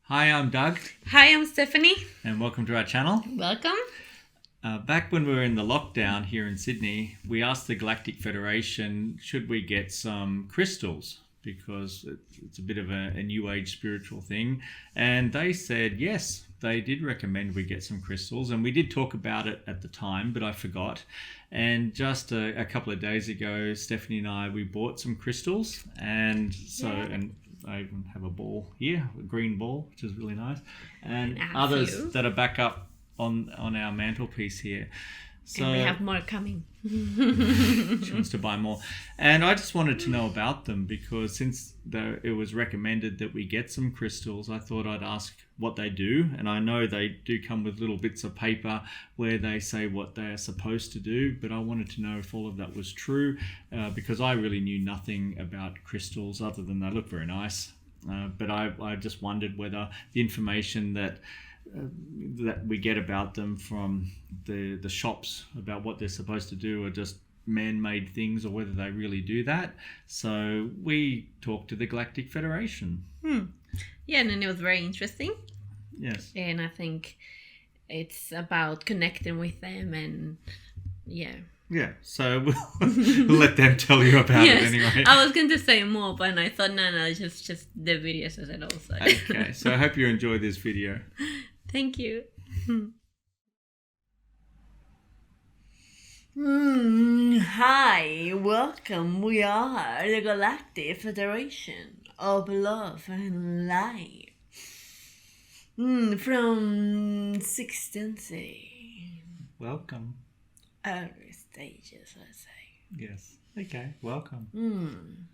Hi, I'm Doug, Hi, I'm Stephanie. and welcome to our channel. Welcome. Back when we were in the lockdown here in Sydney, we asked the Galactic Federation, should we get some crystals? Because it's a bit of a new age spiritual thing. And they said, yes, they did recommend we get some crystals. And we did talk about it at the time, but I forgot. And just a couple of days ago, Stephanie and I, we bought some crystals. And so, and I even have a ball here, a green ball, which is really nice. And others that are back up on our mantelpiece here. So and we have more coming. She wants to buy more. And I just wanted to know about them because since it was recommended that we get some crystals, I thought I'd ask what they do. And I know they do come with little bits of paper where they say what they are supposed to do. But I wanted to know if all of that was true because I really knew nothing about crystals other than they look very nice. But I just wondered whether the information that we get about them from the shops about what they're supposed to do are just man-made things or whether they really do that. So we talked to the Galactic Federation. Yeah, and it was very interesting. Yes. And I think it's about connecting with them and Yeah, so we'll let them tell you about it anyway. I was going to say more, but I thought, no, just the video says it also. Okay, so I hope you enjoy this video. Thank you. Hi, welcome. We are the Galactic Federation of Love and Light from 16th City. Welcome. Early stages, let's say. Yes. Okay, welcome.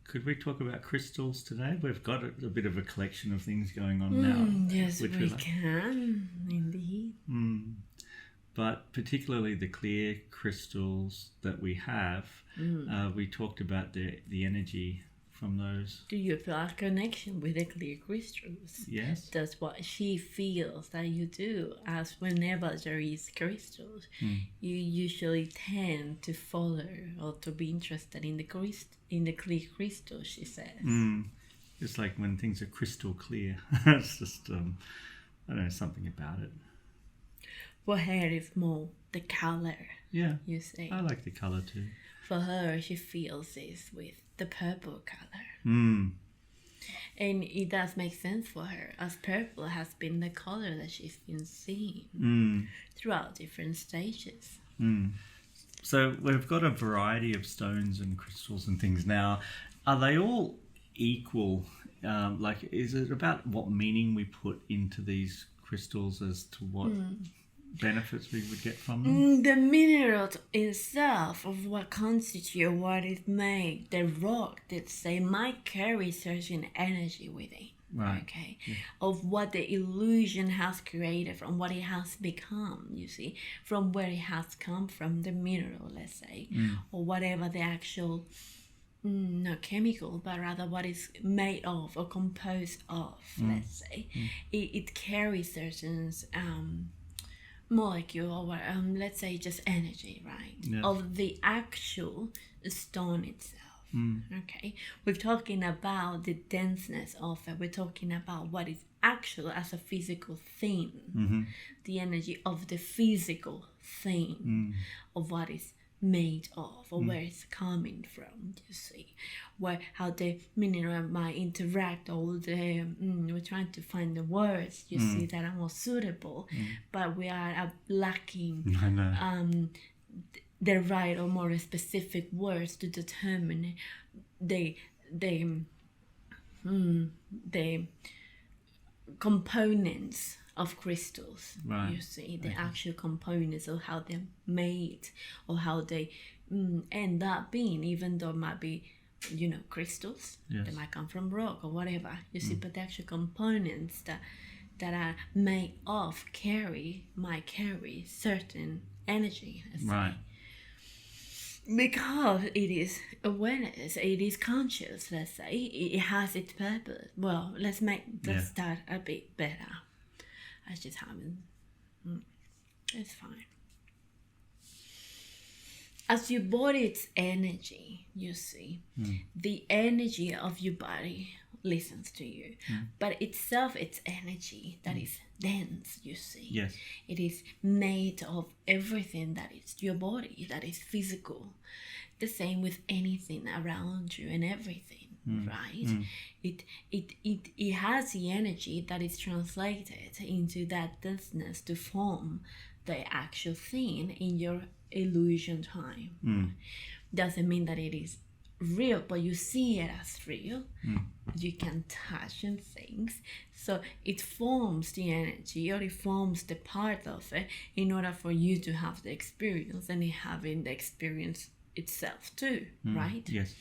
Could we talk about crystals today? We've got a bit of a collection of things going on now. Yes, we can, indeed. But particularly the clear crystals that we have, we talked about the energy from those. Do you feel a connection with the clear crystals? Yes. That's what she feels that you do. As whenever there is crystals, you usually tend to follow or to be interested in the clear crystal, she says. It's like when things are crystal clear. It's just, I don't know, something about it. For her, it's more the color. Yeah. You see. I like the color too. For her, she feels this with the purple color. Mm. And it does make sense for her, as purple has been the color that she's been seeing throughout different stages. So we've got a variety of stones and crystals and things now. Are they all equal? Is it about what meaning we put into these crystals as to what benefits we would get from them? The mineral itself of what constitute what is made, the rock that say might carry certain energy with it. Right. Okay. Yeah. Of what the illusion has created, from what it has become, you see, from where it has come from, the mineral, let's say, or whatever the actual not chemical, but rather what is made of or composed of, let's say. It carries certain molecule or let's say just energy, right? Yes. Of the actual stone itself. Okay, we're talking about the denseness of it. We're talking about what is actual as a physical thing, the energy of the physical thing, of what is made of or where it's coming from, you see, how the mineral might interact, all the we're trying to find the words, you see, that are more suitable, but we are lacking the right or more specific words to determine the components of crystals, right. You see, the actual components of how they're made or how they end up being, even though it might be, crystals, they might come from rock or whatever, you see, but the actual components that are made of might carry certain energy, right. Because it is awareness, it is conscious, let's say, it has its purpose. Well, let's start a bit better. I just haven't. It's fine. As your body's energy, you see, the energy of your body, listens to you. But itself, it's energy that is dense, you see. Yes. It is made of everything that is your body, that is physical. The same with anything around you and everything, right? It has the energy that is translated into that denseness to form the actual thing in your illusion time. Doesn't mean that it is real, but you see it as real. You can touch and things, so it forms the energy, or it forms the part of it in order for you to have the experience, and having the experience itself too, right? Yes.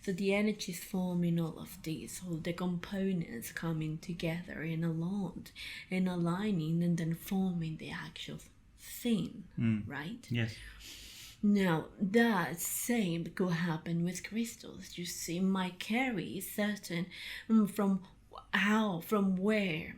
So the energy is forming all of these, all the components coming together in a lot and aligning, and then forming the actual thing, right? Yes. Now, that same could happen with crystals. You see, might carry certain from where,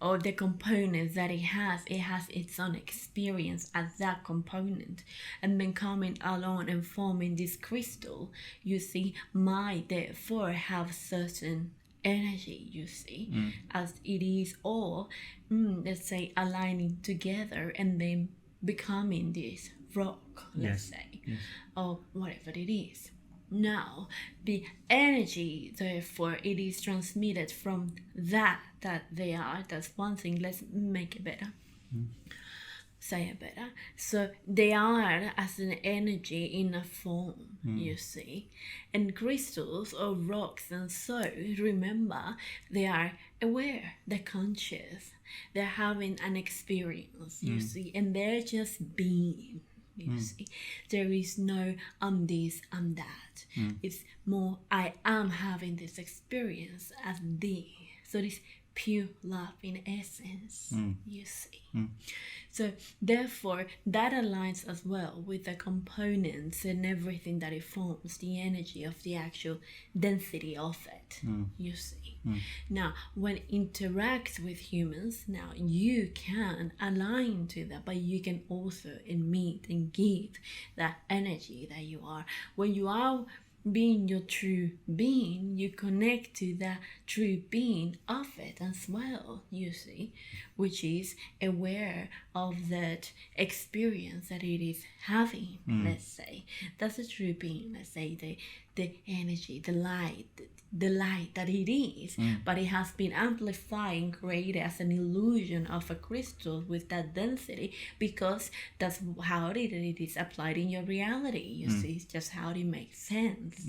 or the components that it has its own experience as that component, and then coming along and forming this crystal, you see, might therefore have certain energy, you see, as it is all, let's say, aligning together and then becoming this rock, let's say, or whatever it is. Now, the energy, therefore, it is transmitted from that they are. That's one thing. Let's make it better. Say it better. So they are as an energy in a form, you see. And crystals or rocks, and so remember, they are aware, they're conscious, they're having an experience, you see, and they're just being. You see, there is no I'm this, I'm that. It's more I am having this experience as thee. So this pure love in essence, you see. So therefore, that aligns as well with the components and everything that it forms, the energy of the actual density of it, you see. Now, when it interacts with humans, now you can align to that, but you can also emit and give that energy that you are. When you are being your true being, you connect to that true being of it as well, you see, which is aware of that experience that it is having, let's say. That's a true being, let's say, the energy, the light that it is, but it has been amplified and created as an illusion of a crystal with that density, because that's how it is applied in your reality, you see. It's just how it makes sense.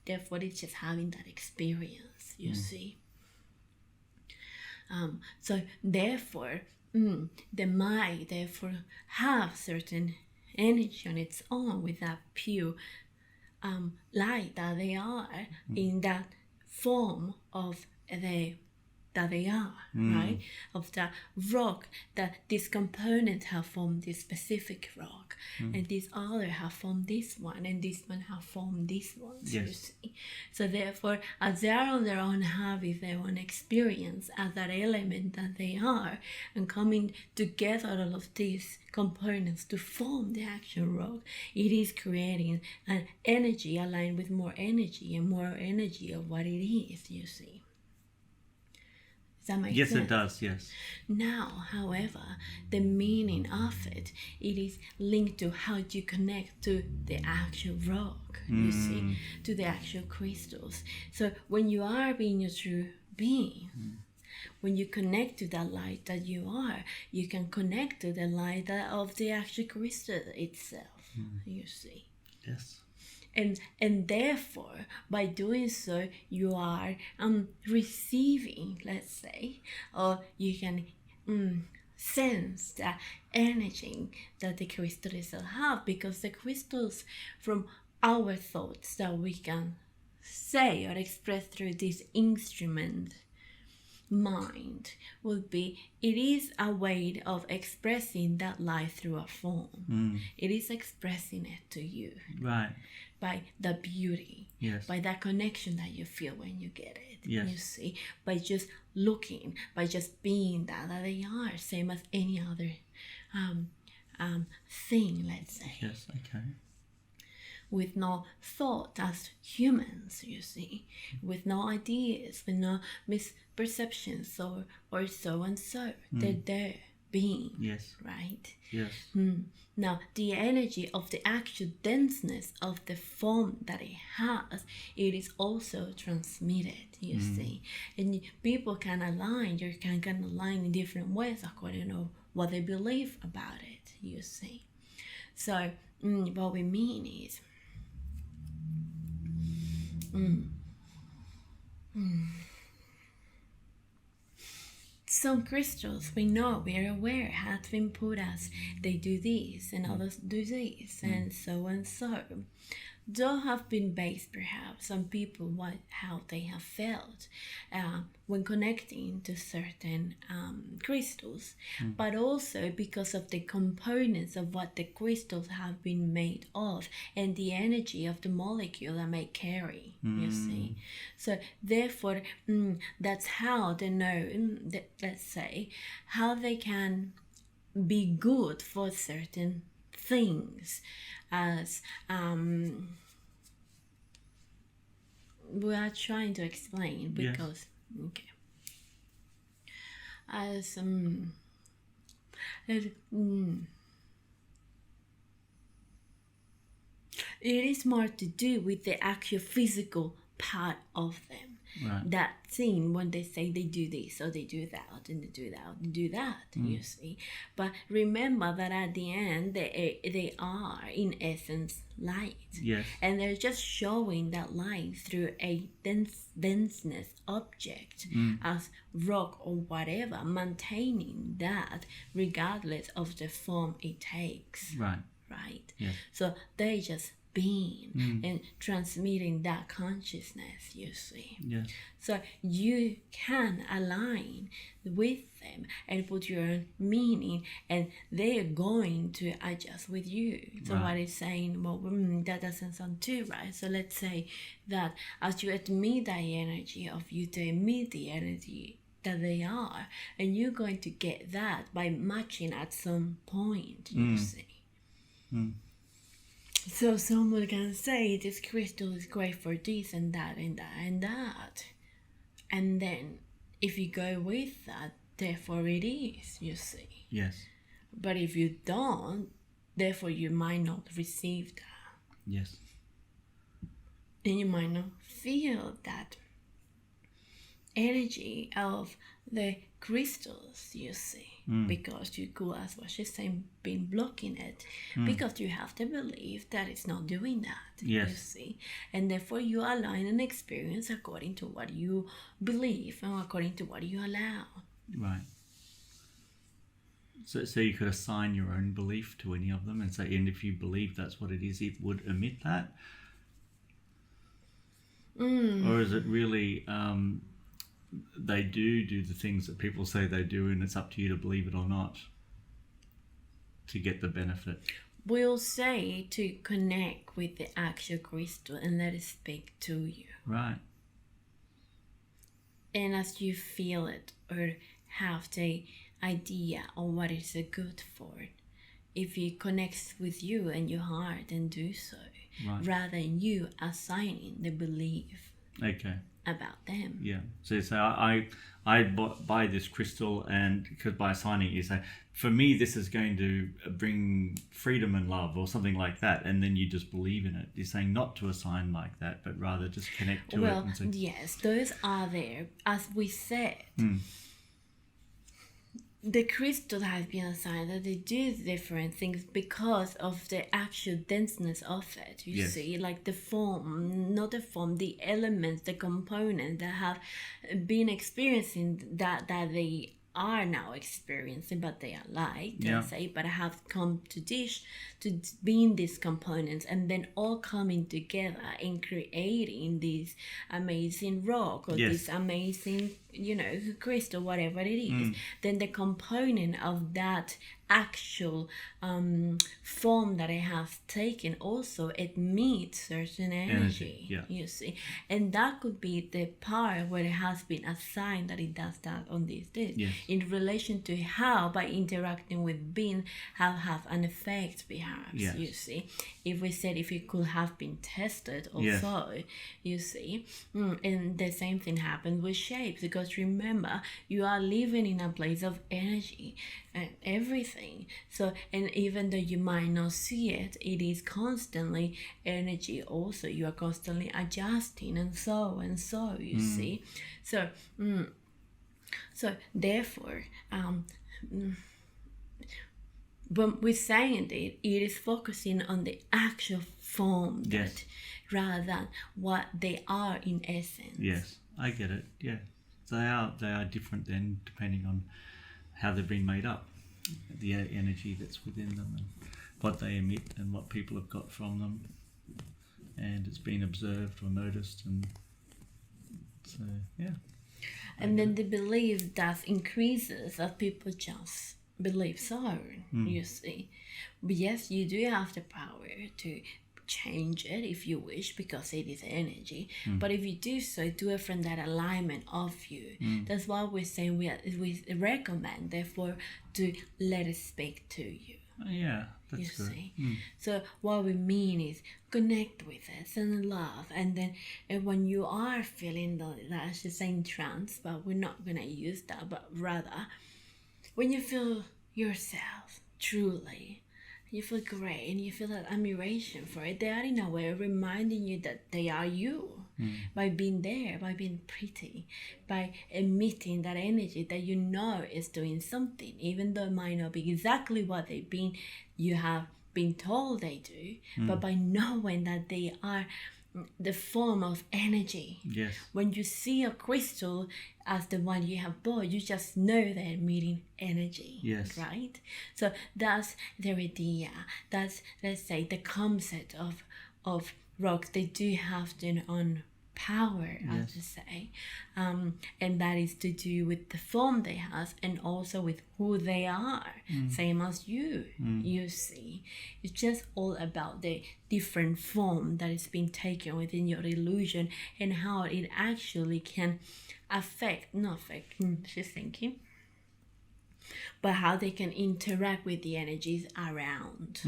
Therefore, it's just having that experience, you see. So therefore, the mind therefore have certain energy on its own with that pure light that they are in that form of that they are, right? Of the rock, that this component have formed this specific rock, and this other have formed this one, and this one have formed this one, you see. So therefore, as they are on their own habit, their own experience as that element that they are, and coming together all of these components to form the actual rock, it is creating an energy aligned with more energy and more energy of what it is, you see. Does that make sense? Yes, it does, yes. Now, however, the meaning of it is linked to how you connect to the actual rock, you see, to the actual crystals. So when you are being your true being, when you connect to that light that you are, you can connect to the light of the actual crystal itself, you see. Yes. And therefore, by doing so, you are receiving, let's say, or you can sense the energy that the crystals have, because the crystals, from our thoughts that we can say or express through this instrument mind, would be, it is a way of expressing that light through a form. It is expressing it to you, right, by the beauty, by that connection that you feel when you get it, you see, by just looking, by just being that they are, same as any other thing, let's say. Yes, okay. with no thought as humans, you see, with no ideas, with no misperceptions or so and so. They're there being, Yes. right? Yes. Now, the energy of the actual denseness of the form that it has, it is also transmitted, you see. And people can align, you can align in different ways according to what they believe about it, you see. So, what we mean is, some crystals we know, we are aware, have been put as they do this and others do this and so. Though have been based perhaps on people how they have felt when connecting to certain crystals, but also because of the components of what the crystals have been made of and the energy of the molecule that may carry, you see. So therefore, that's how they know, let's say, how they can be good for certain things, as we are trying to explain, because as it is more to do with the actual physical part of them. Right. That thing when they say they do this or they do that and they do that, they do that, you see. But remember that at the end they are in essence light. Yes. And they're just showing that light through a denseness object as rock or whatever, maintaining that regardless of the form it takes. Right. Right? Yes. So they just being and transmitting that consciousness, you see. Yes. So you can align with them and put your own meaning, and they're going to adjust with you. So what is saying, well, that doesn't sound too right. So let's say that as you admit that energy of you to emit the energy that they are, and you're going to get that by matching at some point, you see. So someone can say this crystal is great for this and that and that and that. And then if you go with that, therefore it is, you see. Yes. But if you don't, therefore you might not receive that. Yes. And you might not feel that energy of the crystals, you see. Because you could, as what she's saying, been blocking it, because you have to believe that it's not doing that. Yes. You see, and therefore you align an experience according to what you believe and according to what you allow. Right. So you could assign your own belief to any of them and say, and if you believe that's what it is, it would emit that. Or is it really they do the things that people say they do, and it's up to you to believe it or not to get the benefit? We'll say to connect with the actual crystal and let it speak to you. Right. And as you feel it or have the idea of what is good for it, if it connects with you and your heart, then do so. Right. Rather than you assigning the belief about them. Yeah. So you say, I buy this crystal, and because by assigning, you say, for me, this is going to bring freedom and love or something like that. And then you just believe in it. You're saying not to assign like that, but rather just connect to it. Well, And say, yes, those are there. As we said, the crystal has been assigned that they do different things because of the actual denseness of it. You see, like the form, not the form, the elements, the components that have been experiencing that they are now experiencing, but they are light, let's say, but have come to being these components, and then all coming together and creating this amazing rock or this amazing, crystal, whatever it is. Then the component of that actual form that it has taken also emits certain energy, you see. And that could be the part where it has been assigned that it does that on this day, in relation to how, by interacting with being, have an effect perhaps, you see. If we said if it could have been tested also, you see. And the same thing happens with shapes, because remember, you are living in a place of energy and everything. So, and even though you might not see it, it is constantly energy also. You are constantly adjusting and so you see. So therefore when we're saying it is focusing on the actual form that rather than what they are in essence. Yes, I get it. Yeah, they are different then, depending on how they've been made up, the energy that's within them, and what they emit, and what people have got from them, and it's been observed or noticed, and so and then the belief that increases as people just believe so, you see. But yes, you do have the power to change it if you wish, because it is energy. But if you do so, do it from that alignment of you. That's why we're saying we recommend, therefore, to let it speak to you. Yeah, that's you good. See? So what we mean is connect with it and love, and then when you are feeling that, just saying trance, but we're not gonna use that, but rather when you feel yourself truly, you feel great and you feel that admiration for it, they are in a way reminding you that they are you, by being there, by being pretty, by emitting that energy that you know is doing something, even though it might not be exactly what you have been told they do, but by knowing that they are the form of energy. Yes. When you see a crystal as the one you have bought, you just know they're emitting energy. Yes. Right? So that's their idea. That's, let's say, the concept of rock. They do have their own power, as to say, and that is to do with the form they have, and also with who they are, same as you. You see, it's just all about the different form that is being taken within your illusion, and how it actually can she's thinking, but how they can interact with the energies around.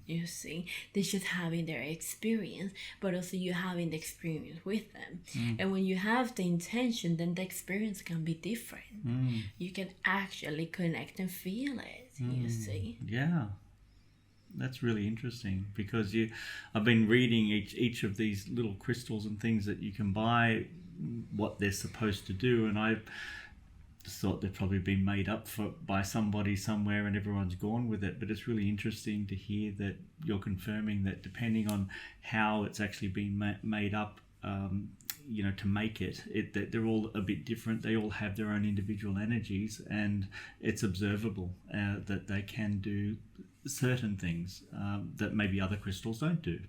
You see, they're just having their experience, but also you having the experience with them. And when you have the intention, then the experience can be different. You can actually connect and feel it. You see. Yeah, that's really interesting, because I've been reading each of these little crystals and things that you can buy, what they're supposed to do, and I thought they've probably been made up by somebody somewhere and everyone's gone with it. But it's really interesting to hear that you're confirming that depending on how it's actually been made up, to make it that they're all a bit different. They all have their own individual energies, and it's observable that they can do certain things that maybe other crystals don't do.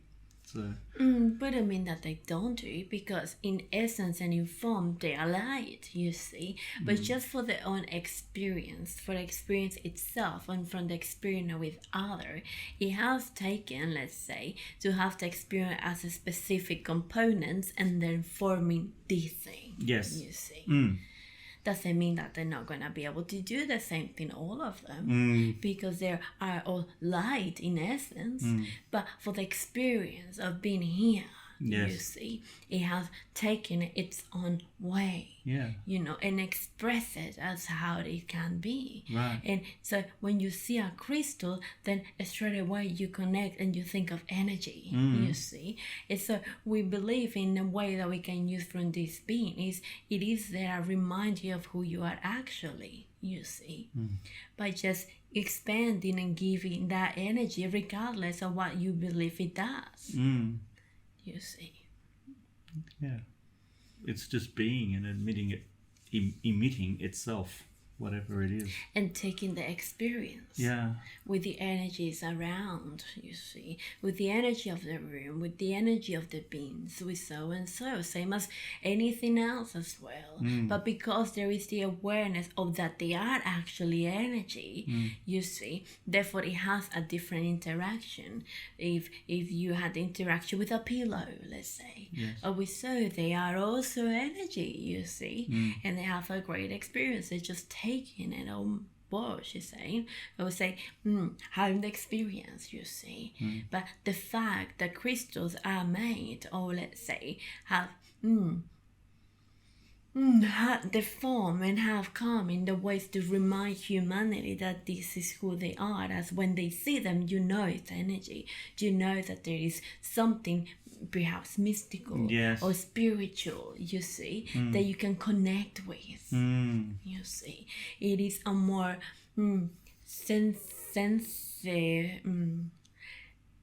So. But I mean that they don't do it, because in essence and in form they are light, you see. But just for their own experience, for the experience itself, and from the experience with others, it has taken, let's say, to have the experience as a specific components and then forming this thing. Yes. You see. Doesn't mean that they're not going to be able to do the same thing, all of them, because they are all light in essence. But for the experience of being here, you see, it has taken its own way, and express it as how it can be. Right. And so when you see a crystal, then straight away you connect and you think of energy, you see. And so we believe in a way that we can use from this being it is there to remind you of who you are actually, you see, by just expanding and giving that energy regardless of what you believe it does. You see. Yeah. It's just being and emitting itself. whatever it is. And taking the experience. Yeah. With the energies around, you see, with the energy of the room, with the energy of the beings, with so and so, same as anything else as well. But because there is the awareness of that they are actually energy, you see, therefore it has a different interaction. If you had the interaction with a pillow, let's say, or with so, they are also energy, you see, and they have a great experience. They're just taking it on board, she's saying. I would say, having the experience, you see. But the fact that crystals are made, or let's say, have had the form and have come in the ways to remind humanity that this is who they are, as when they see them, you know it's energy. You know that there is something perhaps mystical or spiritual, you see, that you can connect with. You see, it is a more it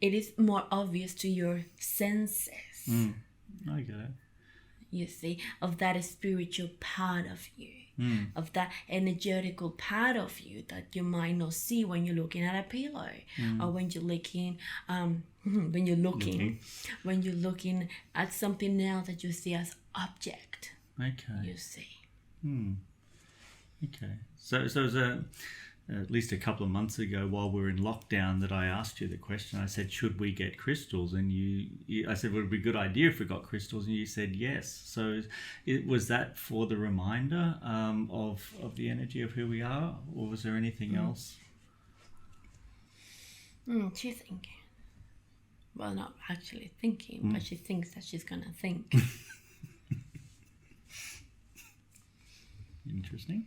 is more obvious to your senses. I get it. You see, of that spiritual part of you, of that energetical part of you that you might not see when you're looking at a pillow, or when you're looking, when you're looking at something else that you see as object. Okay. You see. Okay. So it was at least a couple of months ago, while we were in lockdown, that I asked you the question. I said, should we get crystals? And I said, would it be a good idea if we got crystals? And you said yes. So was that for the reminder of the energy of who we are, or was there anything else? She's thinking. Well, not actually thinking, but she thinks that she's going to think. Interesting.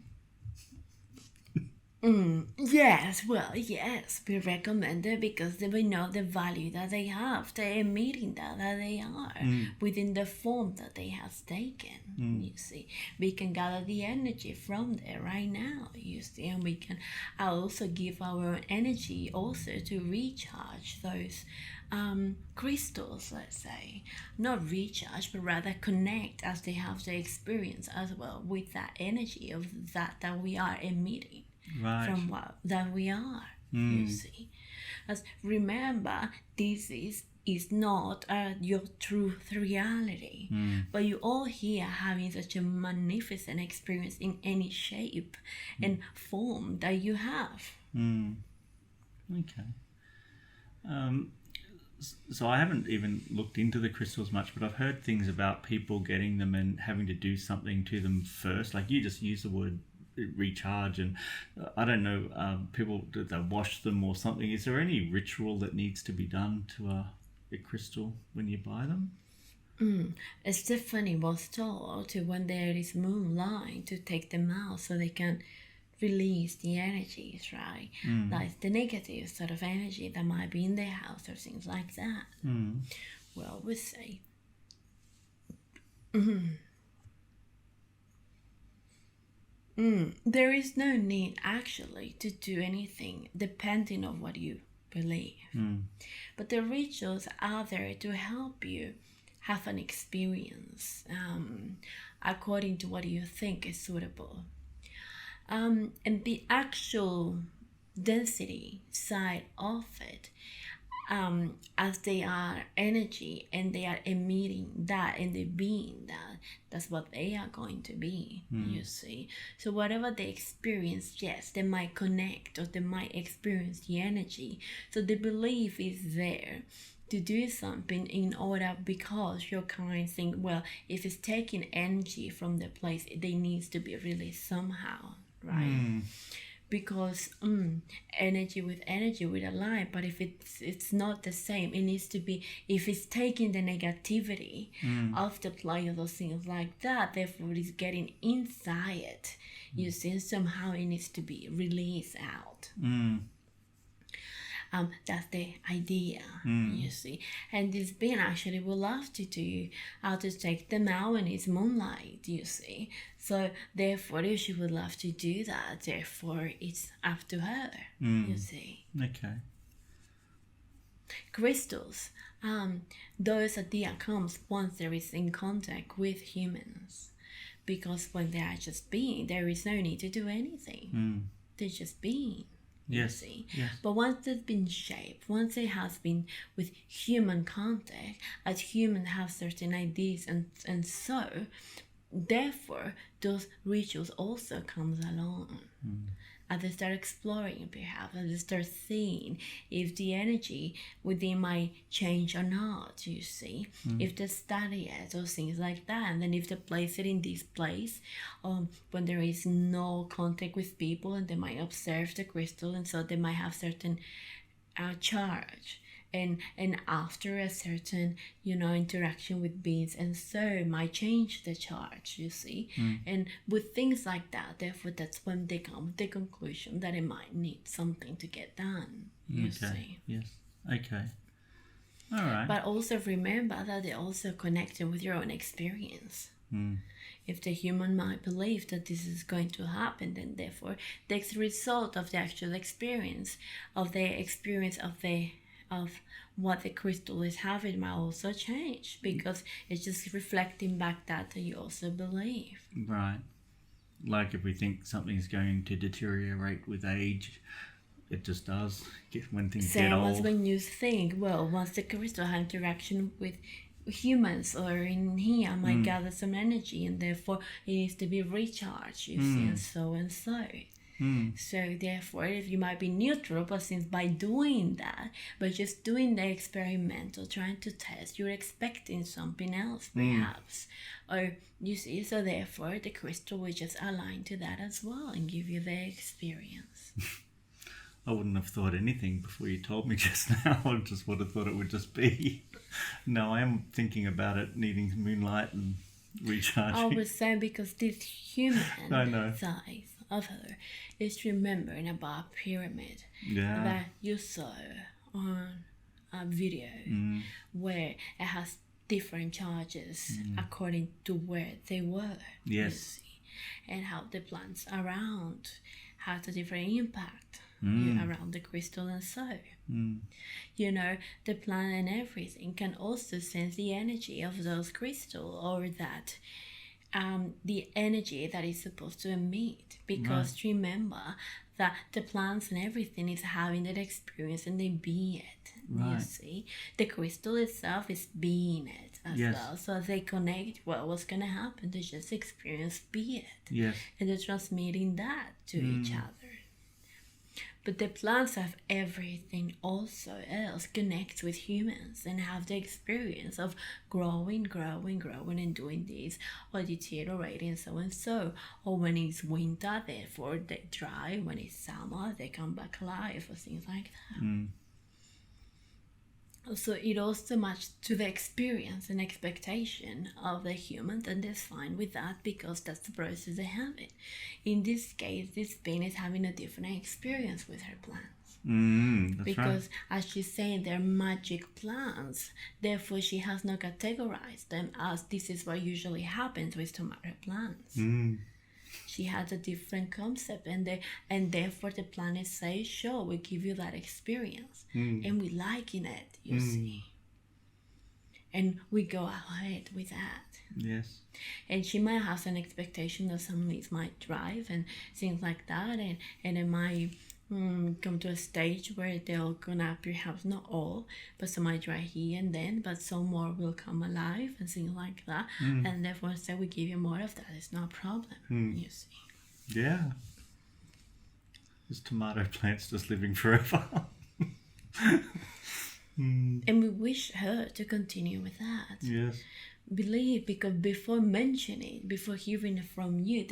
Yes, we recommend it because we know the value that they have, the emitting that they are within the form that they have taken. You see, we can gather the energy from there right now, you see, and we can also give our energy also to recharge those crystals, let's say, not recharge, but rather connect, as they have the experience as well with that energy of that we are emitting. Right. From what that we are, you see. As remember, this is not your truth reality, but you all here having such a magnificent experience in any shape and form that you have. Okay. So I haven't even looked into the crystals much, but I've heard things about people getting them and having to do something to them first. Like you just use the word recharge, and I don't know, people, do they wash them or something? Is there any ritual that needs to be done to a crystal when you buy them? Stephanie was told to, when there is moonlight, to take them out so they can release the energies, right? Like the negative sort of energy that might be in their house or things like that. Well, we say there is no need actually to do anything depending on what you believe. But the rituals are there to help you have an experience according to what you think is suitable. And the actual density side of it, as they are energy and they are emitting that and they being that's what they are going to be, you see. So whatever they experience, yes, they might connect or they might experience the energy. So the belief is there to do something in order, because your kind think, well, if it's taking energy from the place, they needs to be released somehow, right? Because energy with energy would align, but if it's not the same, it needs to be, if it's taking the negativity of the play of those things like that, therefore it's getting inside, you see, somehow it needs to be released out. That's the idea, you see. And this being actually would love to do how to take them out when it's moonlight, you see. So therefore, if she would love to do that, therefore it's up to her, you see. Okay. Crystals, those idea comes once there is in contact with humans. because when they are just being, there is no need to do anything. They're just being. Yes. You see. Yes. But once it's been shaped, once it has been with human contact, as humans have certain ideas and so, therefore, those rituals also comes along. As they start exploring perhaps, as they start seeing if the energy within might change or not, you see. If they study it or things like that, and then if they place it in this place, when there is no contact with people, and they might observe the crystal, and so they might have certain charge. And after a certain, interaction with beings, and so it might change the charge, you see. And with things like that, therefore, that's when they come to the conclusion that it might need something to get done, you see. Yes. Okay. All right. But also remember that they're also connected with your own experience. If the human might believe that this is going to happen, then therefore the result of the actual experience, of what the crystal is having might also change, because it's just reflecting back that you also believe. Right. Like if we think something's going to deteriorate with age, it just does when things get old. Same as when you think, well, once the crystal has interaction with humans or in here, I might gather some energy, and therefore it needs to be recharged, you see, and so and so. So therefore, if you might be neutral, but since by doing that, but just doing the experimental, trying to test, you're expecting something else perhaps, or you see, so therefore the crystal will just align to that as well and give you the experience. I wouldn't have thought anything before you told me just now. I just would have thought it would just be. No, I am thinking about it needing moonlight and recharging. I was saying because this human size of her is remembering about pyramid that you saw on a video where it has different charges according to where they were. Yes. You see, and how the plants around has a different impact around the crystal, and so the plant and everything can also sense the energy of those crystals, or that the energy that is supposed to emit, because remember that the plants and everything is having that experience and they be it. You see, the crystal itself is being it as well, so they connect. Well, what's gonna happen? They just experience be it, and they're transmitting that to each other. But the plants have everything also else connects with humans and have the experience of growing and doing this, or deteriorating so and so. Or when it's winter, therefore they dry. When it's summer, they come back alive, or things like that. So it also matches to the experience and expectation of the human, and that's fine with that, because that's the process they have it. In this case, this being is having a different experience with her plants. Because as she's saying, they're magic plants, therefore she has not categorized them as this is what usually happens with tomato plants. She has a different concept, and therefore the planet says, sure, we give you that experience, and we liking it, you see, and we go ahead with that. Yes. And she might have an expectation that some leaves might drive and things like that, and it might come to a stage where they're gonna, perhaps not all, but some might dry here and then, but some more will come alive and things like that. And therefore, instead we give you more of that. It's no problem, you see. Yeah. This tomato plant's just living forever. And we wish her to continue with that. Yes. Believe, because before mentioning, before hearing from you,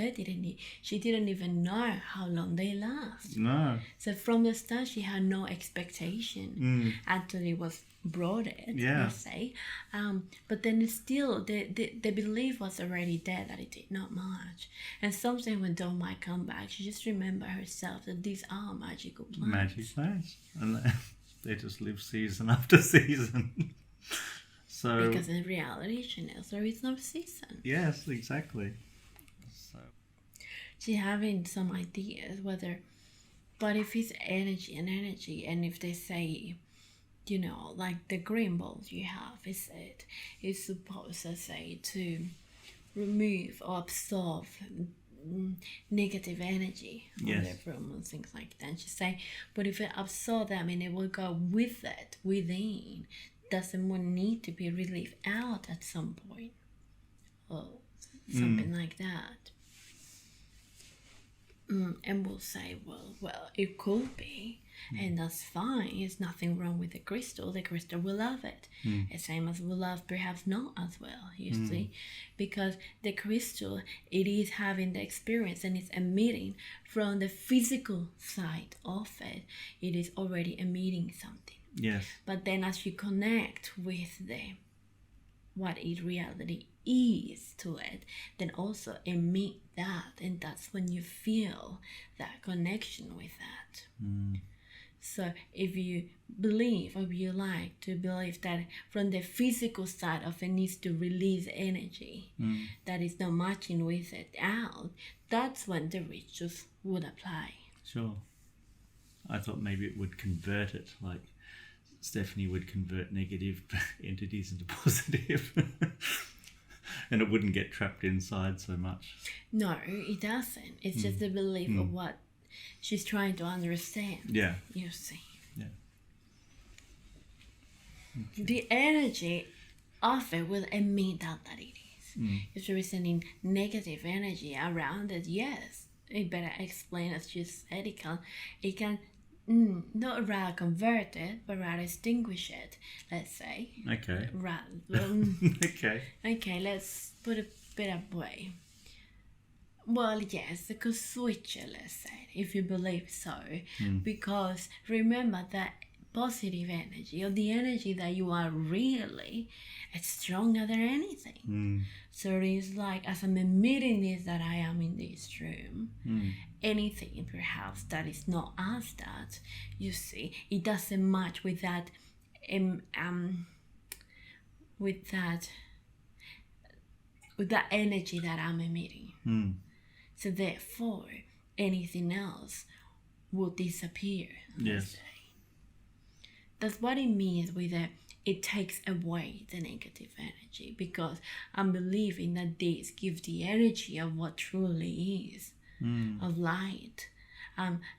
she didn't even know how long they last. No. So from the start, she had no expectation until it was broadened, you say. But then it's still, the belief was already there that it did not much. And sometimes when Dawn might come back, she just remember herself that these are magical plants. Magic plants. And they just live season after season. So, because in reality, she knows there is no season. Yes, exactly. So she's having some ideas but if it's energy, and if they say, like the green balls you have, it's supposed to say to remove or absorb negative energy on Yes. the room and things like that. And she say, but if it absorb them and it will go with it within, doesn't one need to be relieved out at some point or something like that? And we'll say, well, it could be, and that's fine. There's nothing wrong with the crystal. The crystal will love it. The same as will love perhaps not as well, you see, because the crystal, it is having the experience and it's emitting from the physical side of it. It is already emitting something. Yes. But then as you connect with what it reality is to it, then also emit that, and that's when you feel that connection with that. So if you believe, or you like to believe that from the physical side of it needs to release energy that is not matching with it out, that's when the rituals would apply. Sure. I thought maybe it would convert it, like Stephanie would convert negative entities into positive. And it wouldn't get trapped inside so much. No, it doesn't. It's just the belief of what she's trying to understand. Yeah. You see. Yeah. Okay. The energy of it will emit that it is. If there is any negative energy around it, yes, it better explain, as you said, it can not rather convert it, but rather extinguish it, let's say. Okay. Okay, let's put it a bit away. Well, yes, it could switch it, let's say, if you believe so. Because remember that positive energy, or the energy that you are really, it's stronger than anything. So it is like, as I'm emitting this that I am in this room, anything perhaps that is not as that, you see, it doesn't match with that with that energy that I'm emitting. So therefore, anything else will disappear. Yes. That's what it means with it takes away the negative energy, because I'm believing that this gives the energy of what truly is, of light.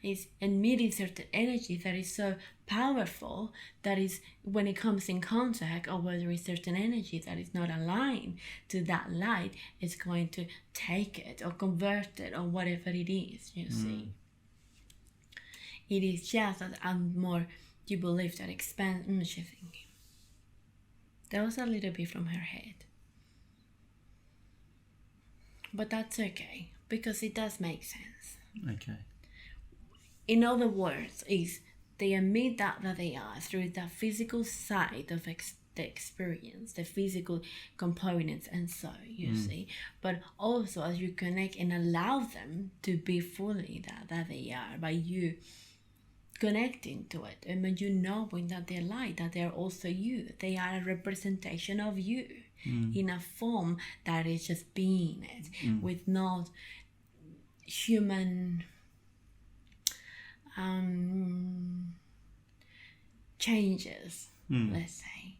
It's emitting certain energy that is so powerful that is, when it comes in contact, or whether it's certain energy that is not aligned to that light, it's going to take it or convert it or whatever it is, you see. It is just that I'm more, you believe that expand, she's thinking. That was a little bit from her head. But that's okay, because it does make sense. Okay. In other words, is they emit that they are through the physical side of the experience, the physical components, and so, you see. But also as you connect and allow them to be fully that they are, by you connecting to it, and when you knowing that they're light, that they're also you, they are a representation of you in a form that is just being it, with not human changes, let's say,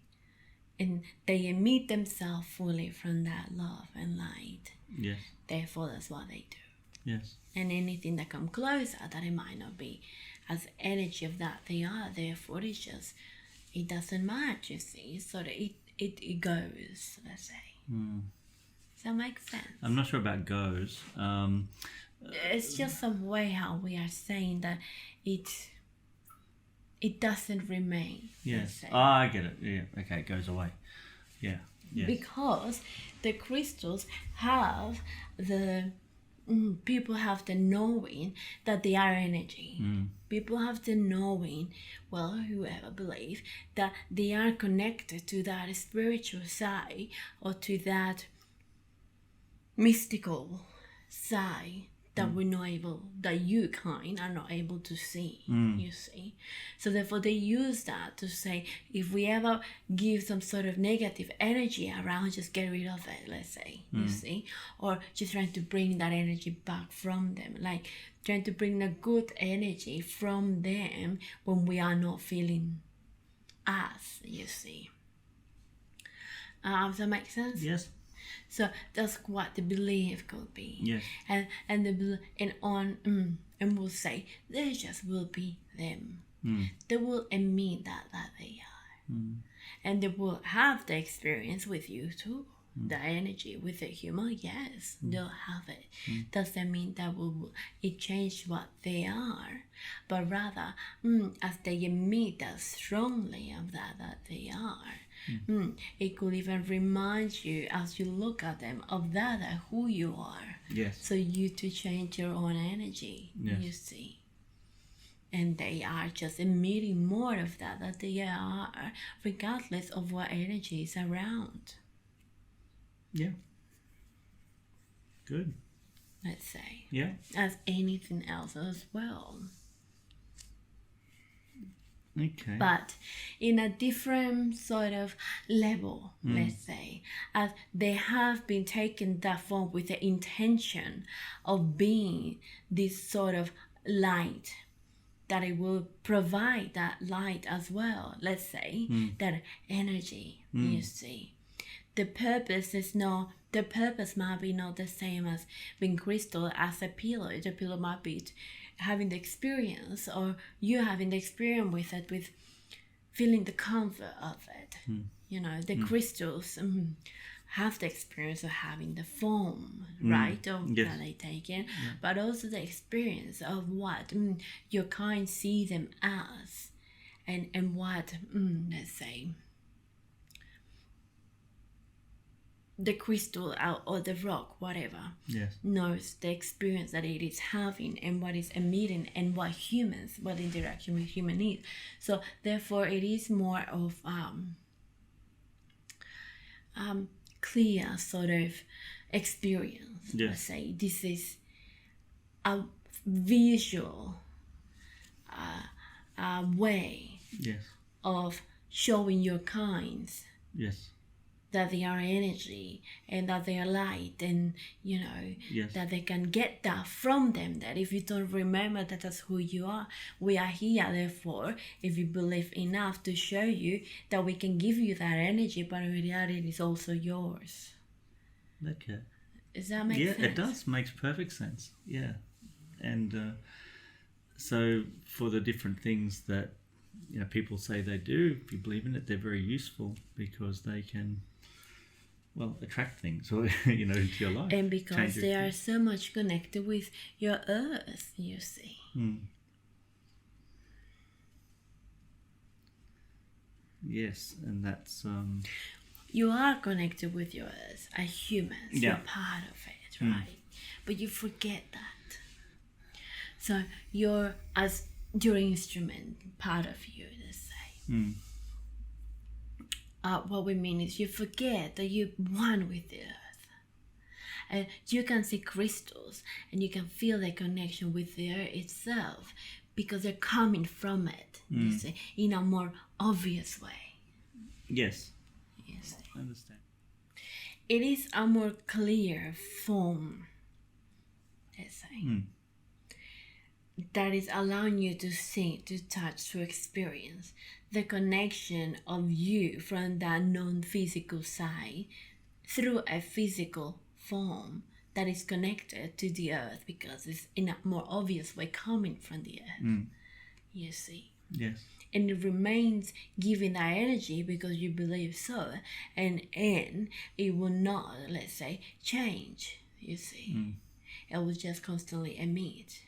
and they emit themselves fully from that love and light. Yes. Therefore, that's what they do. Yes. And anything that comes closer, that it might not be as energy of that they are, therefore it's just, it doesn't match, you see, so that it goes, let's say. Does that make sense? I'm not sure about goes. It's just a way how we are saying that it doesn't remain. Yes. I get it. Yeah. Okay, it goes away. Yeah. Yes. Because the crystals have people have the knowing that they are energy. People have the knowing, well, whoever believes, that they are connected to that spiritual side, or to that mystical side that we're not able, that you kind are not able to see, you see. So therefore they use that to say, if we ever give some sort of negative energy around, just get rid of it, let's say, you see. Or just trying to bring that energy back from them, like trying to bring the good energy from them when we are not feeling us, you see. Does that make sense? Yes. So that's what the belief could be. Yes. And we'll say they just will be them. They will admit that they are. And they will have the experience with you too. The energy with the human, yes, they'll have it. Doesn't mean that it change what they are, but rather as they emit that strongly of that they are, it could even remind you as you look at them of that who you are. Yes. So you to change your own energy. Yes. You see. And they are just emitting more of that they are, regardless of what energy is around. Yeah. Good. Let's say. Yeah. As anything else as well. Okay. But in a different sort of level, let's say, as they have been taken that form with the intention of being this sort of light, that it will provide that light as well, let's say, that energy, you see. The purpose might be not the same as being crystal as a pillow. The pillow might be having the experience, or you having the experience with it, with feeling the comfort of it. You know, the crystals have the experience of having the foam, right? Of that they take in, but also the experience of what your kind see them as, and what let's say, the crystal or the rock, whatever, knows the experience that it is having and what is emitting and what interaction with human is. So therefore it is more of clear sort of experience. Let's say this is a visual way of showing your kinds. Yes. That they are energy and that they are light, and you know that they can get that from them, that if you don't remember that that's who you are, we are here, therefore if you believe enough to show you that we can give you that energy, but in reality it is also yours. Okay. Does that make sense? Yeah, it does. Makes perfect sense. Yeah. And so for the different things that people say they do, if you believe in it, they're very useful because they can attract things or into your life, and because they are so much connected with your earth, you see. Yes, and that's you are connected with your earth as humans. You're part of it, right? But you forget that. So you're as your instrument, part of you, let's say. What we mean is you forget that you're one with the earth. And you can see crystals and you can feel the connection with the earth itself because they're coming from it, you see, in a more obvious way. Yes. Yes. I understand. It is a more clear form, let's say, that is allowing you to see, to touch, to experience the connection of you from that non-physical side through a physical form that is connected to the earth because it's in a more obvious way coming from the earth. You see? Yes. And it remains giving that energy because you believe so, and it will not, let's say, change, you see. It will just constantly emit.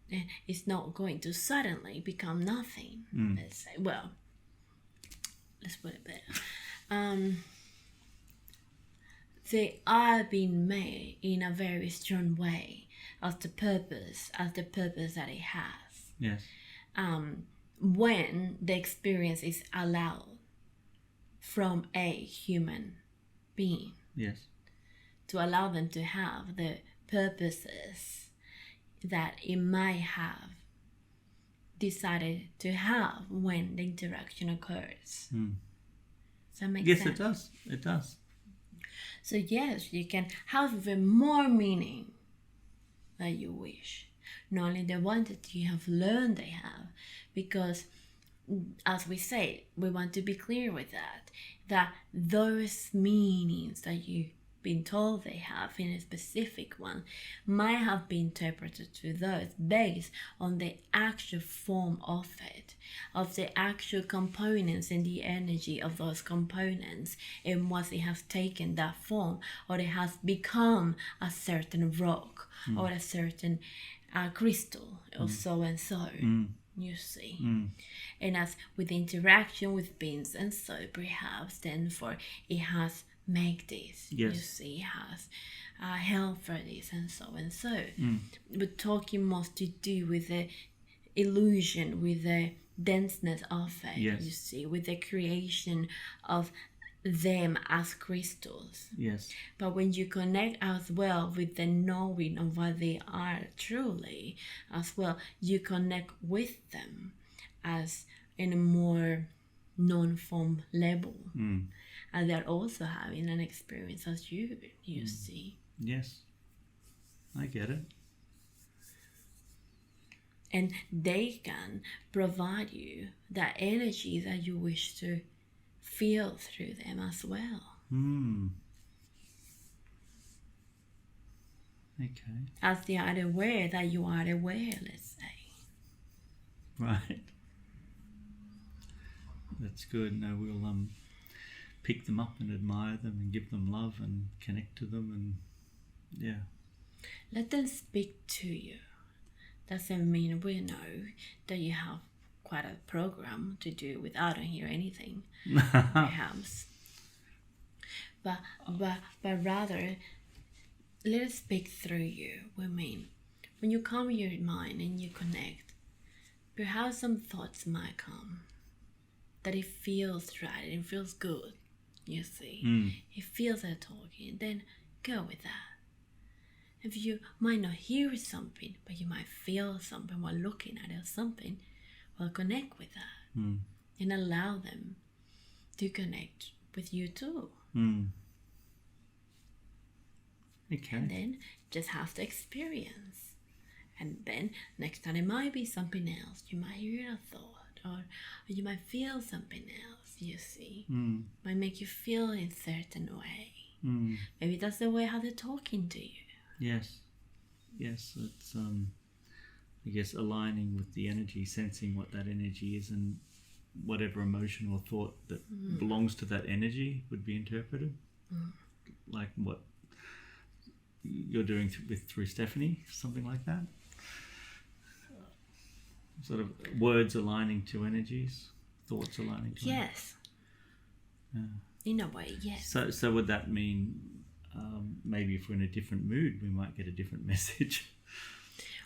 And it's not going to suddenly become nothing. Let's say, well, let's put it better. They are being made in a very strong way as the purpose that it has. Yes. When the experience is allowed from a human being. Yes. To allow them to have the purposes that it might have decided to have when the interaction occurs. Does that make sense? Yes, it does. It does. So yes, you can have even more meaning that you wish. Not only the one that you have learned they have, because as we say, we want to be clear with that those meanings that you've been told they have in a specific one might have been interpreted to those based on the actual form of it, of the actual components and the energy of those components, and once it has taken that form, or it has become a certain rock or a certain crystal or so and so. You see, and as with interaction with beings and so, perhaps then for it has make this. Yes. You see, it has help for this and so and so. But talking most to do with the illusion, with the denseness of it. Yes. You see, with the creation of them as crystals. Yes. But when you connect as well with the knowing of what they are truly, as well, you connect with them as in a more non-form level. And they're also having an experience as you see. Yes. I get it. And they can provide you that energy that you wish to feel through them as well. Okay. As they are aware that you are aware, let's say. Right. That's good. No, we'll pick them up and admire them and give them love and connect to them, and yeah. Let them speak to you. Doesn't mean we know that you have quite a program to do with I don't hear anything, perhaps. But rather, let it speak through you. I mean, when you calm your mind and you connect, perhaps some thoughts might come that it feels right, it feels good. You see, it feels like talking. Then go with that. If you might not hear something, but you might feel something while looking at it or something, well, connect with that and allow them to connect with you too. Okay. And then just have the experience. And then next time it might be something else. You might hear a thought, or you might feel something else, you see. Might make you feel in a certain way. Maybe that's the way how they're talking to you. Yes. Yes, it's I guess aligning with the energy, sensing what that energy is, and whatever emotion or thought that belongs to that energy would be interpreted. Like what you're doing through Stephanie, something like that. Sort of words aligning to energies, thoughts aligning to Yes. In a way, yes. So would that mean maybe if we're in a different mood, we might get a different message?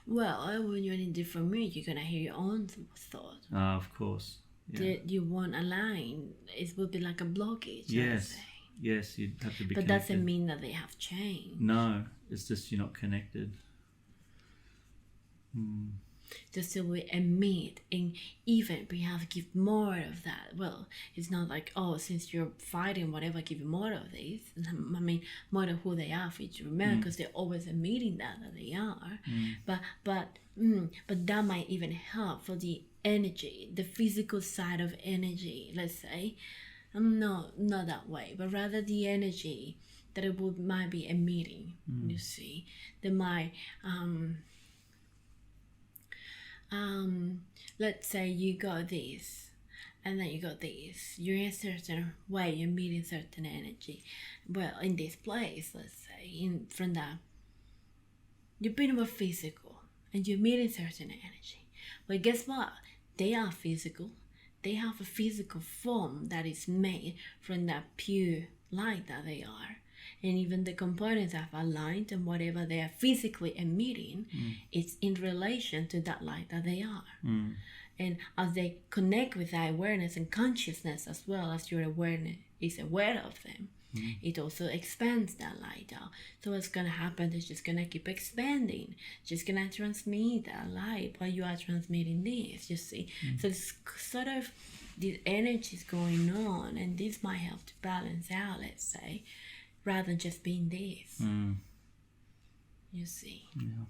Well, when you're in a different mood, you're gonna hear your own thought. Of course. Yeah. You won't align. It will be like a blockage. Yes. Yes, you'd have to be but connected. doesn't mean that they have changed. No, it's just you're not connected. Just so we emit and even we have to give more of that. Well, it's not like, oh, since you're fighting whatever, give you more of this. I mean, more of who they are for you to remember, because they're always emitting that they are. But that might even help for the energy, the physical side of energy, let's say. No, not that way, but rather the energy that it might be emitting, you see. They might... let's say you got this and then you got this, you're in a certain way, you're meeting certain energy. Well, in this place, let's say, from that, you're being more physical and you're meeting certain energy. But guess what? They are physical. They have a physical form that is made from that pure light that they are. And even the components have aligned, and whatever they are physically emitting, it's in relation to that light that they are. And as they connect with that awareness and consciousness, as well as your awareness is aware of them, it also expands that light out. So what's going to happen is just going to keep expanding, just going to transmit that light while you are transmitting this, you see. So it's sort of these energies going on, and this might help to balance out, let's say, rather than just being this. You see. Yeah.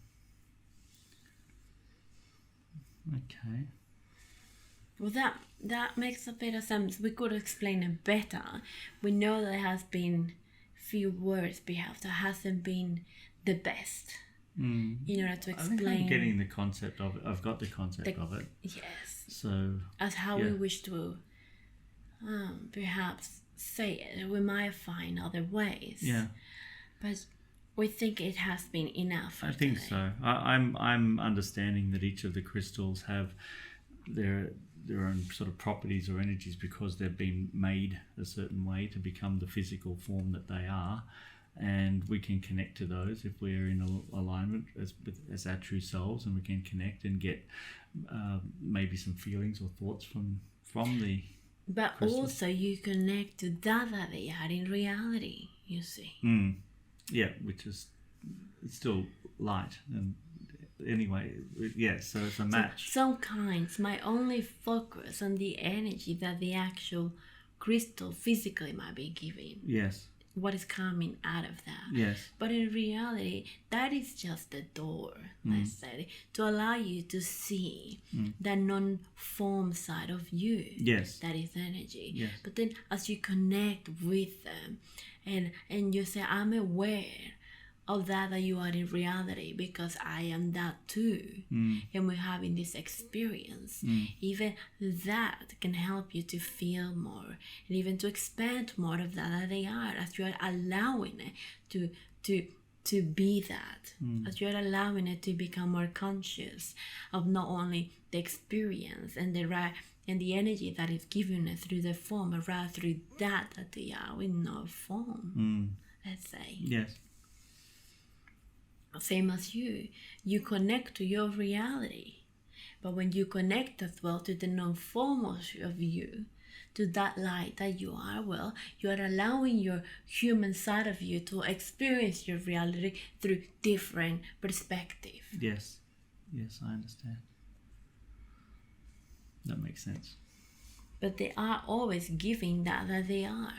Okay. Well, that makes a bit of sense. We could explain it better. We know there has been few words perhaps that hasn't been the best in order to explain. I think I'm getting the concept of it. I've got the concept of it. Yes. So as how we wish to perhaps say it, we might find other ways. Yeah. But we think it has been enough for I think today. so. I'm understanding that each of the crystals have their own sort of properties or energies because they've been made a certain way to become the physical form that they are, and we can connect to those if we're in alignment as our true selves, and we can connect and get maybe some feelings or thoughts from the but crystals. Also you connect to that they are in reality, you see. Yeah, which is it's still light, and anyway, so it's a match. So some kinds might only focus on the energy that the actual crystal physically might be giving. Yes. What is coming out of that. Yes. But in reality, that is just the door, let's say, to allow you to see the non-form side of you. Yes. That is energy. Yes. But then as you connect with them and you say, I'm aware of that you are in reality because I am that too, and we're having this experience. Even that can help you to feel more and even to expand more of that they are, as you are allowing it to be that, as you are allowing it to become more conscious of not only the experience and the energy that is given it through the form, but rather through that they are in no form. Let's say. Yes. Same as you connect to your reality, but when you connect as well to the non-form of you, to that light that you are, well, you are allowing your human side of you to experience your reality through different perspective. Yes, I understand. That makes sense. But they are always giving that they are,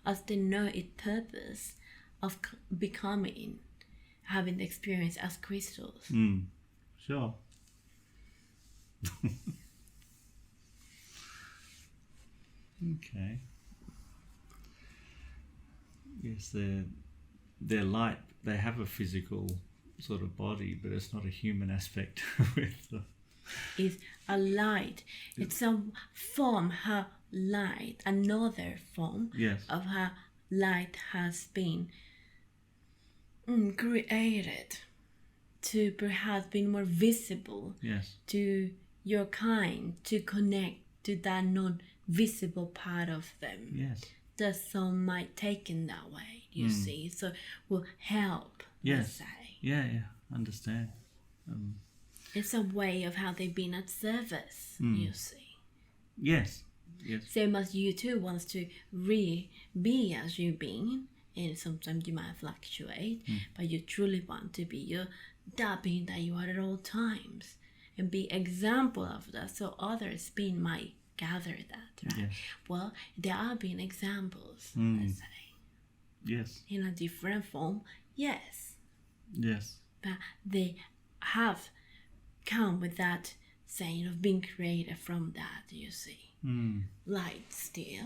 as they know its purpose of becoming, having the experience as crystals. Sure. Okay. Yes, they're light. They have a physical sort of body, but it's not a human aspect with them. It's a light. It's some form how light, another form of how light has been created to perhaps be more visible to your kind, to connect to that non-visible part of them. Yes. That some might take in that way, you see. So will help, let's say. Yeah, understand. It's a way of how they've been at service, you see. Yes. Same as you too wants to be as you've been, and sometimes you might fluctuate, but you truly want to be that being that you are at all times, and be example of that, so others might gather that, right? Yes. Well, there are being examples, let's say. Yes. In a different form, yes. Yes. But they have come with that saying of being created from that, you see. Light still.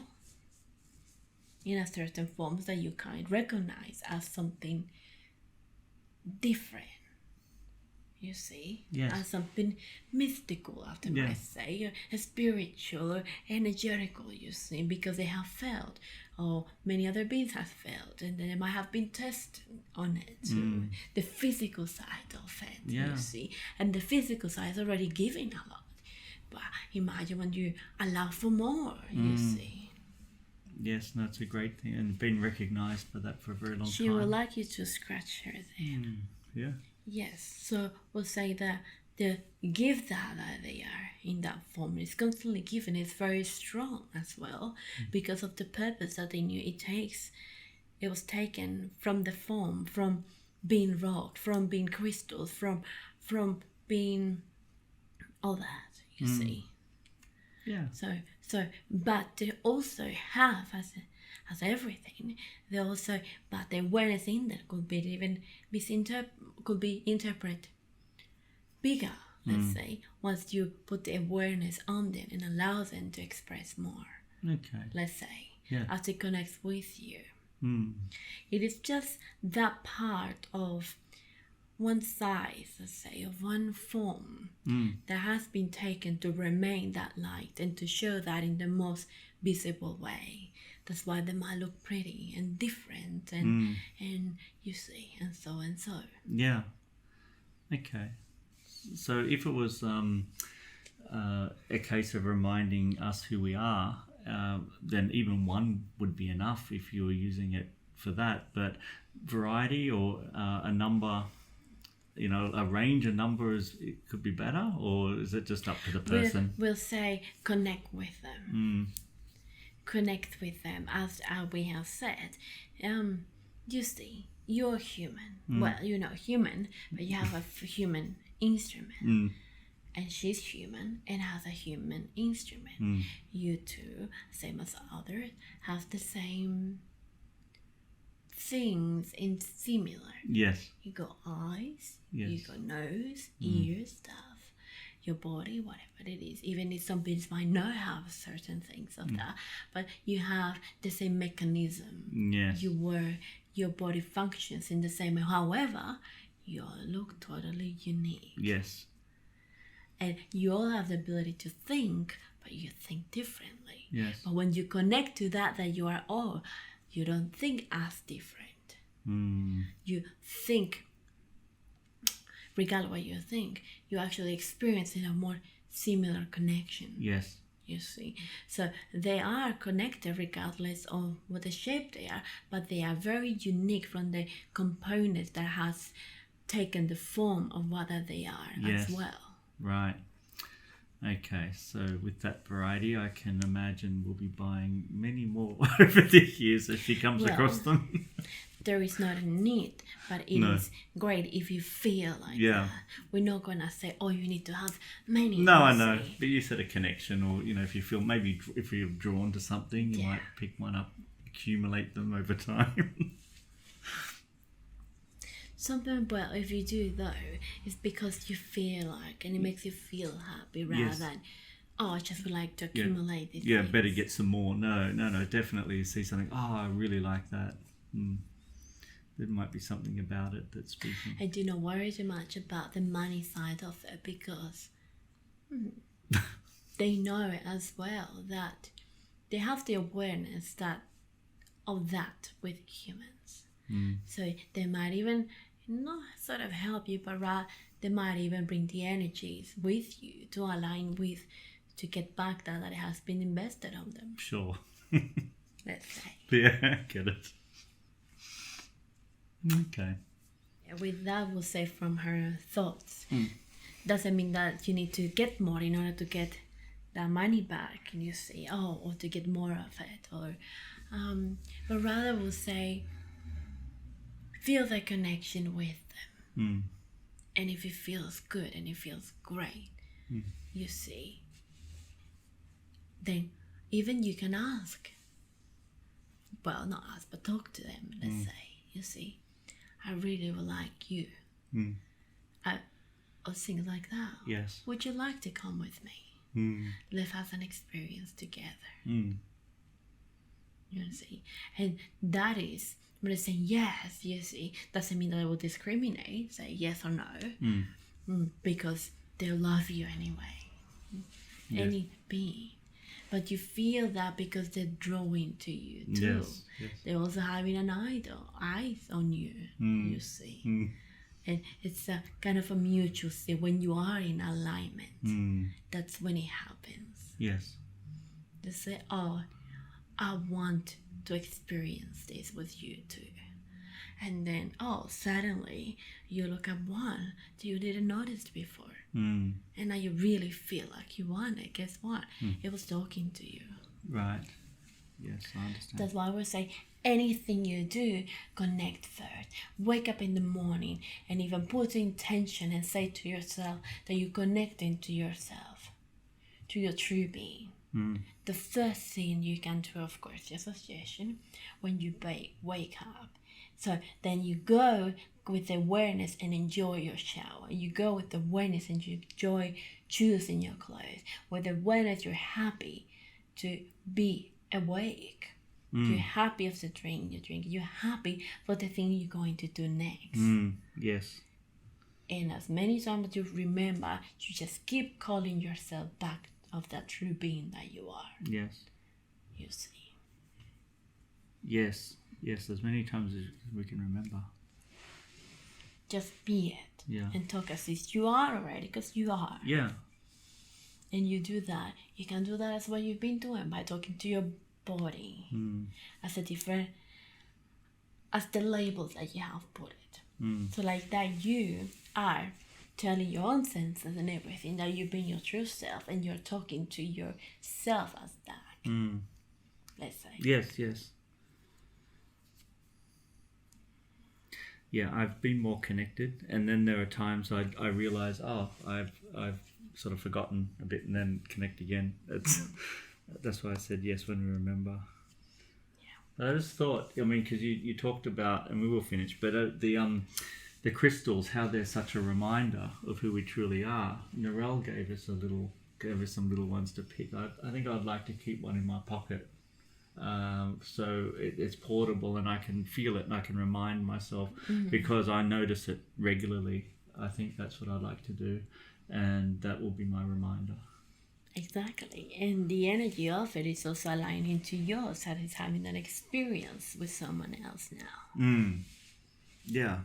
In a certain forms that you can recognize as something different, you see, as something mystical, often might say, or spiritual or energetical, you see, because they have felt, or many other beings have felt, and they might have been tested on it, the physical side of it, you see, and the physical side is already giving a lot, but imagine when you allow for more, you see. Yes, no, it's a great thing, and been recognised for that for a very long time. She would like you to scratch her there. Yeah. Yes, so we'll say that the gift that they are in that form is constantly given is very strong as well, because of the purpose that they knew it takes. It was taken from the form, from being rock, from being crystals, from being all that, you see. Yeah. So, but they also have as everything. They also, but the awareness in that could be even could be interpreted bigger let's say, once you put the awareness on them and allow them to express more. Okay. Let's say, Yeah. as it connects with you. It is just that part of one size, let's say, of one form that has been taken to remain that light and to show that in the most visible way. That's why they might look pretty and different and you see, and so and so. Yeah. Okay. So if it was a case of reminding us who we are, then even one would be enough if you were using it for that. But variety or a number, a range, a number it could be better, or is it just up to the person? We'll say connect with them. Connect with them, as we have said. You see, you're human. Well, you're not human, but you have a human instrument. And she's human and has a human instrument. You two, same as others, have the same things in similar. Yes. You got eyes, yes. You got nose, ears, stuff. Your body, whatever it is. Even if some beings might not have certain things of that, but you have the same mechanism. Yes. Your body functions in the same way. However, you all look totally unique. Yes. And you all have the ability to think, but you think differently. Yes. But when you connect to that you are all, you don't think as different. You think, regardless of what you think, you actually experience in a more similar connection. Yes. You see. So they are connected regardless of what the shape they are, but they are very unique from the components that has taken the form of what they are as well. Right. Okay, so with that variety, I can imagine we'll be buying many more over the years as she comes across them. There is not a need, but it is great if you feel like that. We're not going to say, you need to have many. No, I know. But you said a connection, or, if you feel, maybe if you're drawn to something, you might pick one up, accumulate them over time. Something, well, if you do though, it's because you feel like, and it makes you feel happy rather than, I just would like to accumulate these things. Better get some more. No, definitely see something, I really like that. There might be something about it that's speaking. I do not worry too much about the money side of it because they know it as well, that they have the awareness of that with humans. So they might even not sort of help you, but rather they might even bring the energies with you to align with, to get back that it has been invested on them. Sure. Let's say. Yeah, get it. Okay. With that, we'll say from her thoughts. Doesn't mean that you need to get more in order to get that money back, and you say, or to get more of it, or but rather we'll say, feel the connection with them. And if it feels good and it feels great, you see, then even you can ask. Well, not ask, but talk to them, let's say. You see, I really would like you. Or things like that. Yes. Would you like to come with me? Let's have an experience together. You see, and that is, when they say yes, you see, doesn't mean that I will discriminate, say yes or no, because they'll love you anyway. Any being. But you feel that because they're drawing to you too. Yes. They're also having eyes on you, you see. And it's a kind of a mutual state. When you are in alignment, that's when it happens. Yes. They say, I want to experience this with you too. And then, suddenly you look at one that you didn't notice before. And now you really feel like you want it. Guess what? It was talking to you. Right. Yes, I understand. That's why we say anything you do, connect first. Wake up in the morning and even put the intention and say to yourself that you're connecting to yourself, to your true being. The first thing you can do, of course, your suggestion, when you wake up, So then you go with awareness and enjoy your shower. You go with awareness and you enjoy choosing your clothes. With awareness, you're happy to be awake. You're happy of the drink you drink. You're happy for the thing you're going to do next. Yes. And as many times as you remember, you just keep calling yourself back of that true being that you are. Yes. You see. Yes. Yes, as many times as we can remember. Just be it. Yeah. And talk as if you are already, because you are. Yeah. And you do that. You can do that as what you've been doing by talking to your body as a different, as the labels that you have put it. So like that you are telling your own senses and everything that you've been your true self and you're talking to yourself as that. Let's say. Yes. Yeah, I've been more connected, and then there are times I realize, I've sort of forgotten a bit, and then connect again. That's why I said yes when we remember. Yeah. I just thought, because you talked about, and we will finish, but the crystals, how they're such a reminder of who we truly are. Narelle gave us some little ones to pick. I think I'd like to keep one in my pocket. So it's portable and I can feel it and I can remind myself because I notice it regularly. I think that's what I'd like to do, and that will be my reminder. Exactly. And the energy of it is also aligning to yours, that is having an experience with someone else now. Yeah,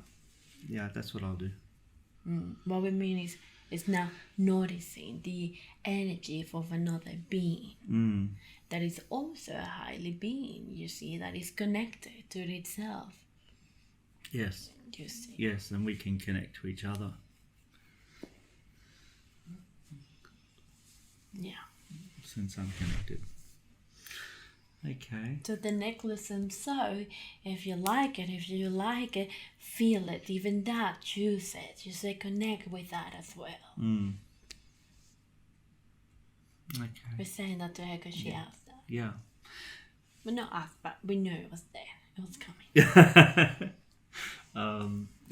that's what I'll do. What we mean is now noticing the energy of another being. That is also a highly being, you see, that is connected to itself. Yes. You see. Yes, and we can connect to each other. Yeah. Since I'm connected. Okay. So the necklace themselves, if you like it, feel it. Even that, choose it. You say connect with that as well. Okay. We're saying that to her because she asked that. Yeah. But not asked, but we knew it was there. It was coming.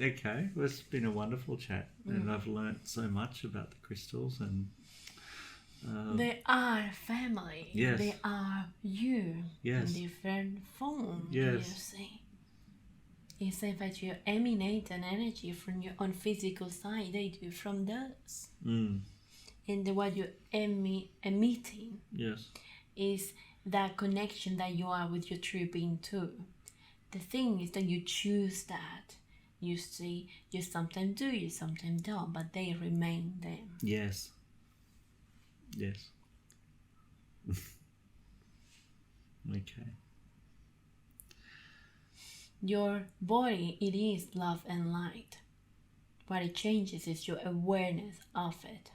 Okay. Well, it's been a wonderful chat, and I've learnt so much about the crystals, and they are family. Yes. They are you. Yes. In different forms. Yes. You see. It's in fact you emanate an energy from your own physical side. They do from theirs. And what you're emitting is that connection that you are with your true being too. The thing is that you choose that. You see, you sometimes do, you sometimes don't, but they remain them. Yes. Okay. Your body, it is love and light. What it changes is your awareness of it.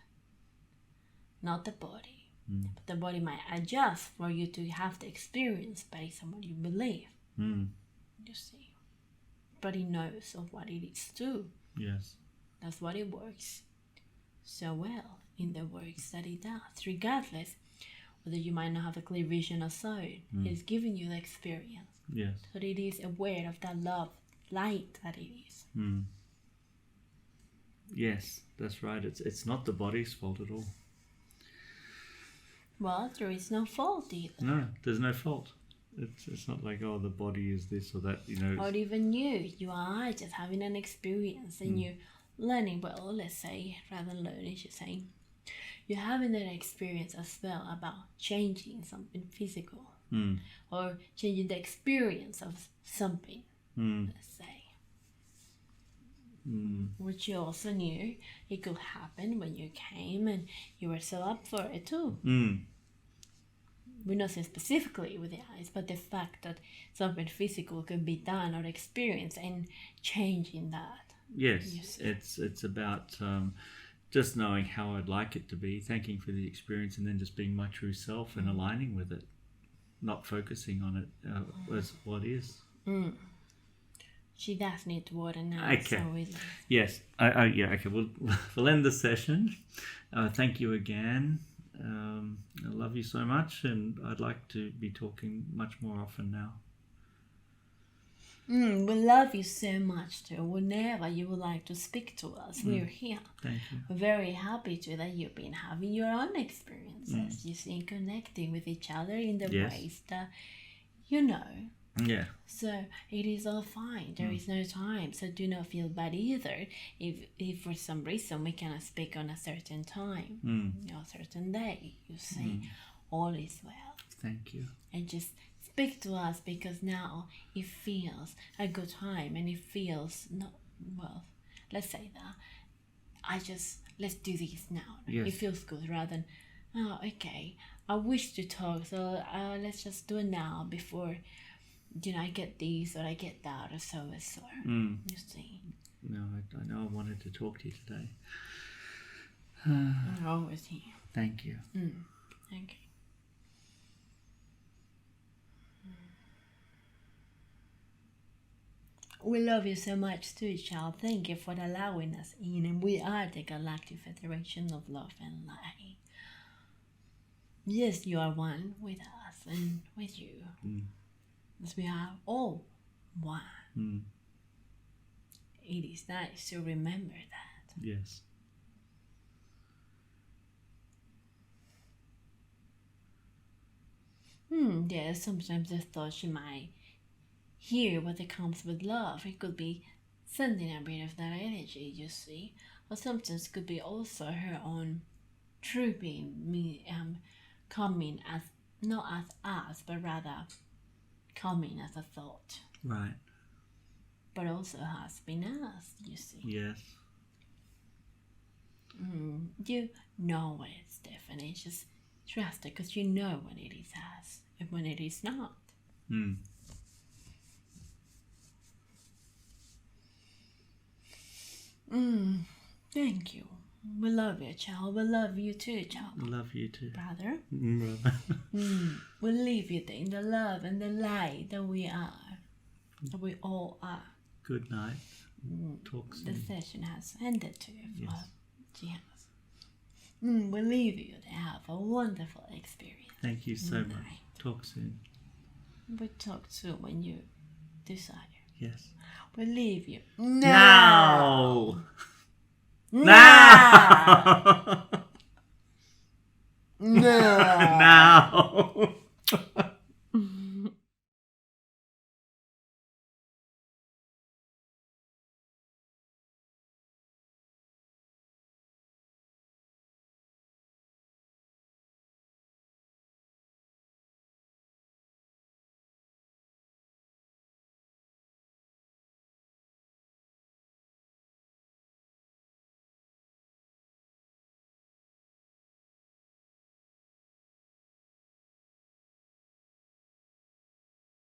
Not the body. But the body might adjust for you to have the experience based on what you believe. You see. But it knows of what it is too. Yes. That's what it works so well in the works that it does, regardless whether you might not have a clear vision or so. It is giving you the experience. Yes. So it is aware of that love, light that it is. Yes, that's right. It's not the body's fault at all. Well, there is no fault either. No, there's no fault. It's not like, the body is this or that, Or even you are just having an experience and you're learning, well, let's say, rather than learning, you're saying, you're having an experience as well about changing something physical or changing the experience of something, let's say. Which you also knew it could happen when you came and you were so up for it too. We're not saying specifically with the eyes, but the fact that something physical could be done or experienced and changing that. Yes, it's about just knowing how I'd like it to be, thanking for the experience, and then just being my true self and aligning with it, not focusing on it as what is. She does need water now. Okay. So yes. Okay. We'll end the session. Thank you again. I love you so much, and I'd like to be talking much more often now. We love you so much too. Whenever you would like to speak to us, we're here. Thank you. We're very happy too that you've been having your own experiences. You see, connecting with each other in the ways that you know. Yeah. So it is all fine. There is no time. So do not feel bad either if for some reason we cannot speak on a certain time, a certain day. You see, all is well. Thank you. And just speak to us because now it feels a good time and it feels not well. Let's say that let's do this now. Yes. It feels good rather than okay. I wish to talk, so let's just do it now before. I get this or I get that or so. You see. No, I know I wanted to talk to you today. I'm always here. Thank you. Thank you. We love you so much too, child. Thank you for allowing us in, and we are the Galactic Federation of Love and Light. Yes, you are one with us and with you. As we are all one. It is nice to remember that. Yes. Yes, sometimes I thought she might hear what it comes with love. It could be sending a bit of that energy, you see. Or sometimes it could be also her own trooping me coming as not as us, but rather coming as a thought. Right. But also has been us, you see. Yes. You know it, Stephanie. Just trust it because you know when it is us and when it is not. Thank you. We love you, child. We love you too, child. Love you too. Brother. Brother. We'll leave you in the love and the light that we are. That we all are. Good night. Talk soon. The session has ended too. Yes. Well, she has. We'll leave you to have a wonderful experience. Thank you so much. Talk soon. We'll talk soon when you desire. Yes. We'll leave you. Now! Now! Now!